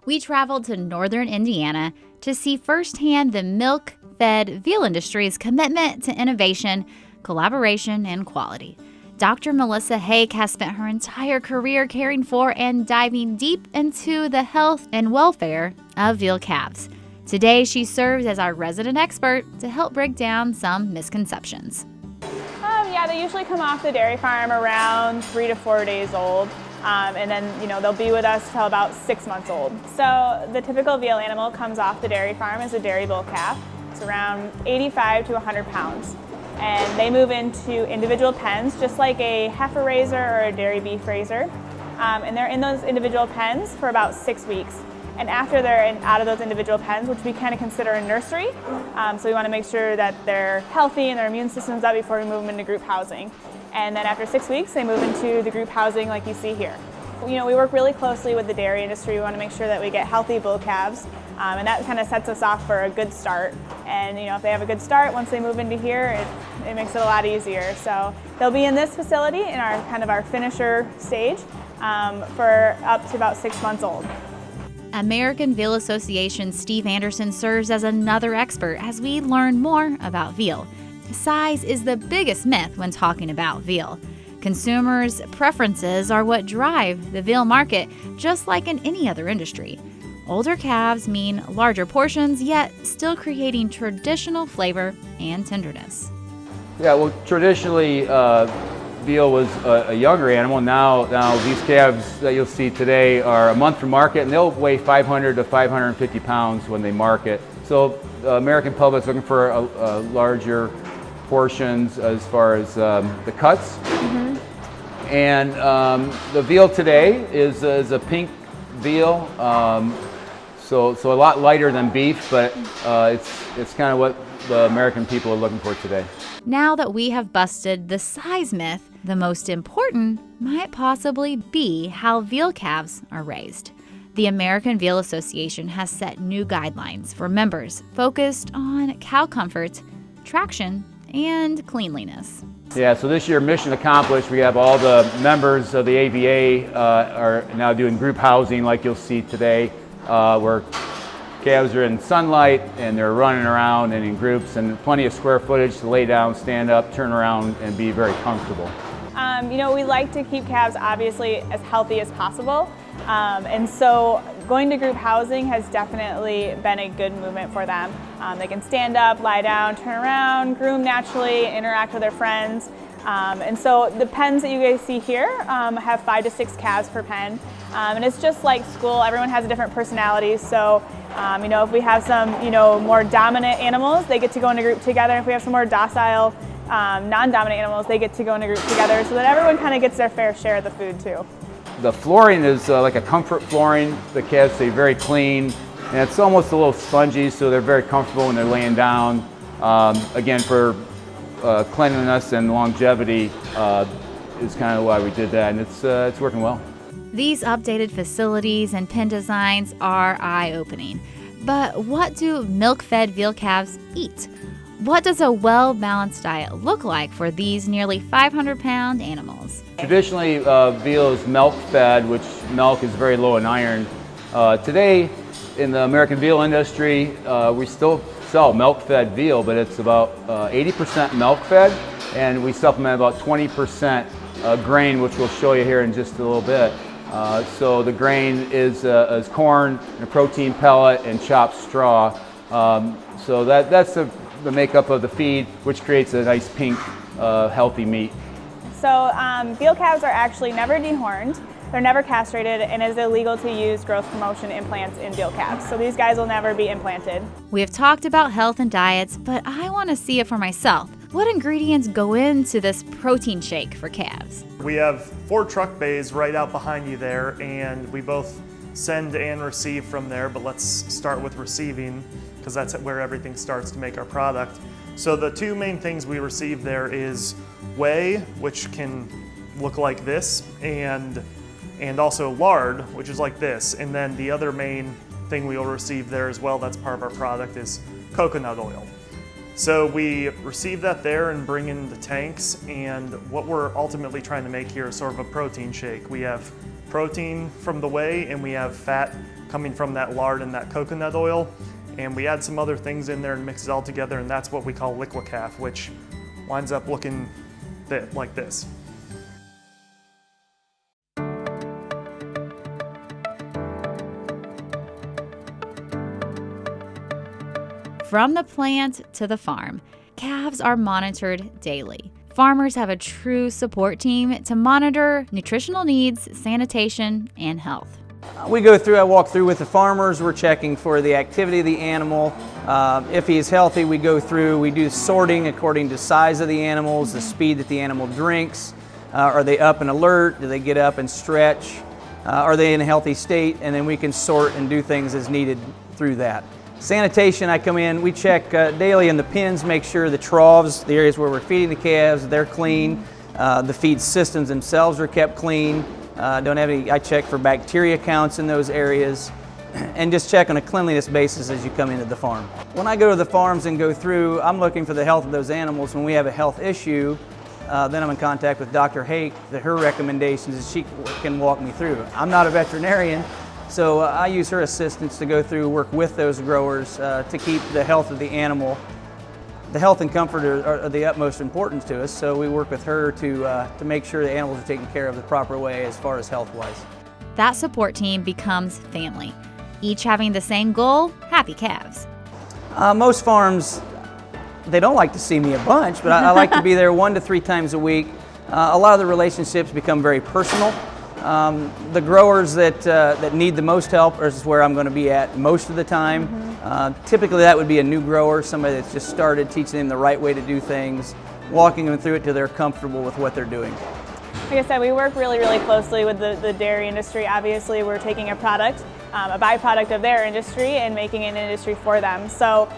We traveled to northern Indiana to see firsthand the milk-fed veal industry's commitment to innovation, collaboration, and quality. Dr. Melissa Hake has spent her entire career caring for and diving deep into the health and welfare of veal calves. Today, she serves as our resident expert to help break down some misconceptions. Yeah, they usually come off the dairy farm around 3 to 4 days old. And then, they'll be with us till about 6 months old. So the typical veal animal comes off the dairy farm as a dairy bull calf. It's around 85 to 100 pounds. And they move into individual pens, just like a heifer raiser or a dairy beef raiser. And they're in those individual pens for about 6 weeks. And after they're out of those individual pens, which we kind of consider a nursery, so we want to make sure that they're healthy and their immune system's up before we move them into group housing. And then after 6 weeks, they move into the group housing like you see here. We work really closely with the dairy industry. We want to make sure that we get healthy bull calves, and that kind of sets us off for a good start. And if they have a good start, once they move into here, it makes it a lot easier. So they'll be in this facility in our finisher stage for up to about 6 months old. American Veal Association's Steve Anderson serves as another expert as we learn more about veal. Size is the biggest myth when talking about veal. Consumers' preferences are what drive the veal market, just like in any other industry. Older calves mean larger portions, yet still creating traditional flavor and tenderness. Yeah, well, traditionally, veal was a younger animal. Now these calves that you'll see today are a month from market, and they'll weigh 500 to 550 pounds when they market. So the American public's looking for a larger portions as far as the cuts. Mm-hmm. And the veal today is a pink veal, so a lot lighter than beef, but it's kind of what the American people are looking for today. Now that we have busted the size myth, the most important might possibly be how veal calves are raised. The American Veal Association has set new guidelines for members focused on cow comfort, traction, and cleanliness. Yeah, so this year, mission accomplished. We have all the members of the AVA are now doing group housing like you'll see today, where calves are in sunlight and they're running around and in groups, and plenty of square footage to lay down, stand up, turn around, and be very comfortable. We like to keep calves obviously as healthy as possible, and so going to group housing has definitely been a good movement for them. They can stand up, lie down, turn around, groom naturally, interact with their friends. And so the pens that you guys see here have 5 to 6 calves per pen. And it's just like school, everyone has a different personality. So, if we have some, more dominant animals, they get to go in a group together. If we have some more docile, non-dominant animals, they get to go in a group together so that everyone kind of gets their fair share of the food too. The flooring is like a comfort flooring. The calves stay very clean, and it's almost a little spongy, so they're very comfortable when they're laying down. Again, for cleanliness and longevity is kind of why we did that, and it's working well. These updated facilities and pen designs are eye-opening. But what do milk-fed veal calves eat? What does a well-balanced diet look like for these nearly 500-pound animals? Traditionally, veal is milk-fed, which milk is very low in iron. Today, in the American veal industry, we still sell milk-fed veal, but it's about 80% milk-fed, and we supplement about 20% grain, which we'll show you here in just a little bit. So the grain is corn, a protein pellet, and chopped straw. So that's the makeup of the feed, which creates a nice pink, healthy meat. So veal calves are actually never dehorned, they're never castrated, and it is illegal to use growth promotion implants in veal calves. So these guys will never be implanted. We have talked about health and diets, but I want to see it for myself. What ingredients go into this protein shake for calves? We have 4 truck bays right out behind you there, and we both send and receive from there, but let's start with receiving because that's where everything starts to make our product. So the 2 main things we receive there is whey, which can look like this, and also lard, which is like this. And then the other main thing we will receive there as well that's part of our product is coconut oil. So we receive that there and bring in the tanks, and what we're ultimately trying to make here is sort of a protein shake. We have protein from the whey, and we have fat coming from that lard and that coconut oil. And we add some other things in there and mix it all together, and that's what we call liquid calf, which winds up looking like this. From the plant to the farm, calves are monitored daily. Farmers have a true support team to monitor nutritional needs, sanitation, and health. I walk through with the farmers. We're checking for the activity of the animal. If he's healthy, we go through, we do sorting according to size of the animals, the speed that the animal drinks. Are they up and alert? Do they get up and stretch? Are they in a healthy state? And then we can sort and do things as needed through that. Sanitation, I come in, we check daily in the pens, make sure the troughs, the areas where we're feeding the calves, they're clean. The feed systems themselves are kept clean. Don't have any, I check for bacteria counts in those areas, and just check on a cleanliness basis as you come into the farm. When I go to the farms and go through, I'm looking for the health of those animals. When we have a health issue, then I'm in contact with Dr. Hake. Her recommendations is she can walk me through. I'm not a veterinarian, so I use her assistance to go through, work with those growers to keep the health of the animal. The health and comfort are the utmost importance to us, so we work with her to make sure the animals are taken care of the proper way as far as health-wise. That support team becomes family, each having the same goal: happy calves. Most farms, they don't like to see me a bunch, but I like to be there 1 to 3 times a week. A lot of the relationships become very personal. The growers that need the most help is where I'm going to be at most of the time. Typically that would be a new grower, somebody that's just started, teaching them the right way to do things, walking them through it till they're comfortable with what they're doing. Like I said, we work really, really closely with the dairy industry. Obviously, we're taking a product, a byproduct of their industry, and making an industry for them. So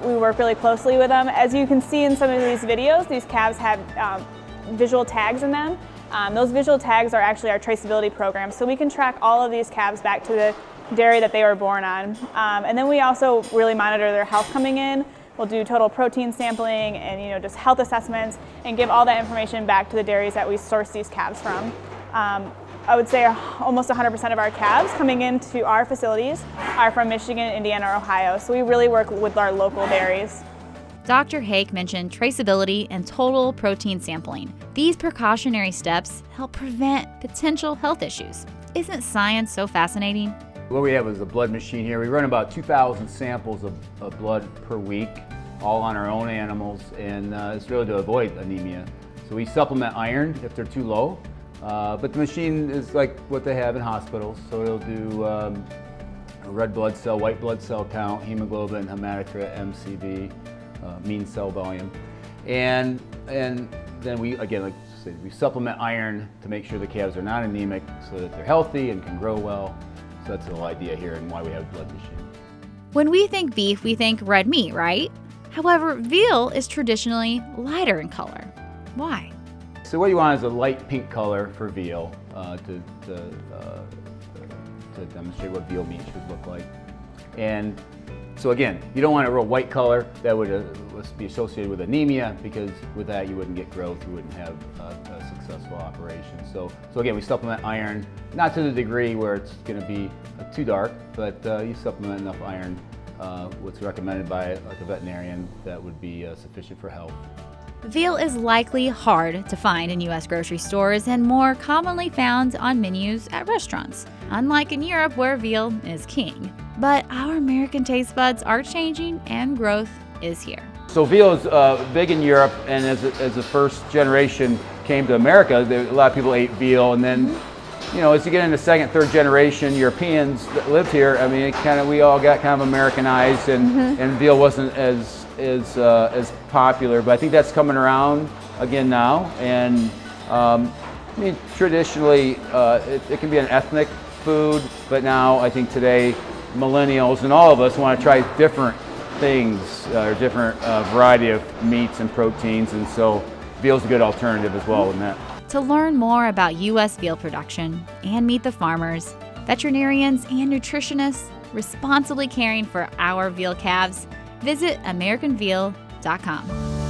we work really closely with them. As you can see in some of these videos, these calves have visual tags in them. Those visual tags are actually our traceability program, so we can track all of these calves back to the dairy that they were born on. And then we also really monitor their health coming in. We'll do total protein sampling and just health assessments and give all that information back to the dairies that we source these calves from. I would say almost 100% of our calves coming into our facilities are from Michigan, Indiana, or Ohio, so we really work with our local dairies. Dr. Hake mentioned traceability and total protein sampling. These precautionary steps help prevent potential health issues. Isn't science so fascinating? What we have is a blood machine here. We run about 2,000 samples of blood per week, all on our own animals, and it's really to avoid anemia. So we supplement iron if they're too low, but the machine is like what they have in hospitals. So it'll do a red blood cell, white blood cell count, hemoglobin, hematocrit, MCV, mean cell volume, and then we, again, like I said, we supplement iron to make sure the calves are not anemic so that they're healthy and can grow well. So that's the whole idea here and why we have a blood machine. When we think beef, we think red meat, right? However, veal is traditionally lighter in color. Why? So what you want is a light pink color for veal to demonstrate what veal meat should look like. And so again, you don't want a real white color that would be associated with anemia, because with that you wouldn't get growth, you wouldn't have a successful operation. So again, we supplement iron, not to the degree where it's going to be too dark, but you supplement enough iron, what's recommended by like a veterinarian, that would be sufficient for health. Veal is likely hard to find in U.S. grocery stores and more commonly found on menus at restaurants, unlike in Europe where veal is king. But our American taste buds are changing and growth is here. So veal is big in Europe, and as the first generation came to America, a lot of people ate veal, and then as you get into second, third generation Europeans that lived here, I mean, we all got kind of Americanized, and veal wasn't as popular. But I think that's coming around again now. And I mean, traditionally, it can be an ethnic food, but now I think today millennials and all of us want to try different things, or different variety of meats and proteins, and so veal's a good alternative as well in that. To learn more about U.S. veal production and meet the farmers, veterinarians, and nutritionists responsibly caring for our veal calves, visit AmericanVeal.com.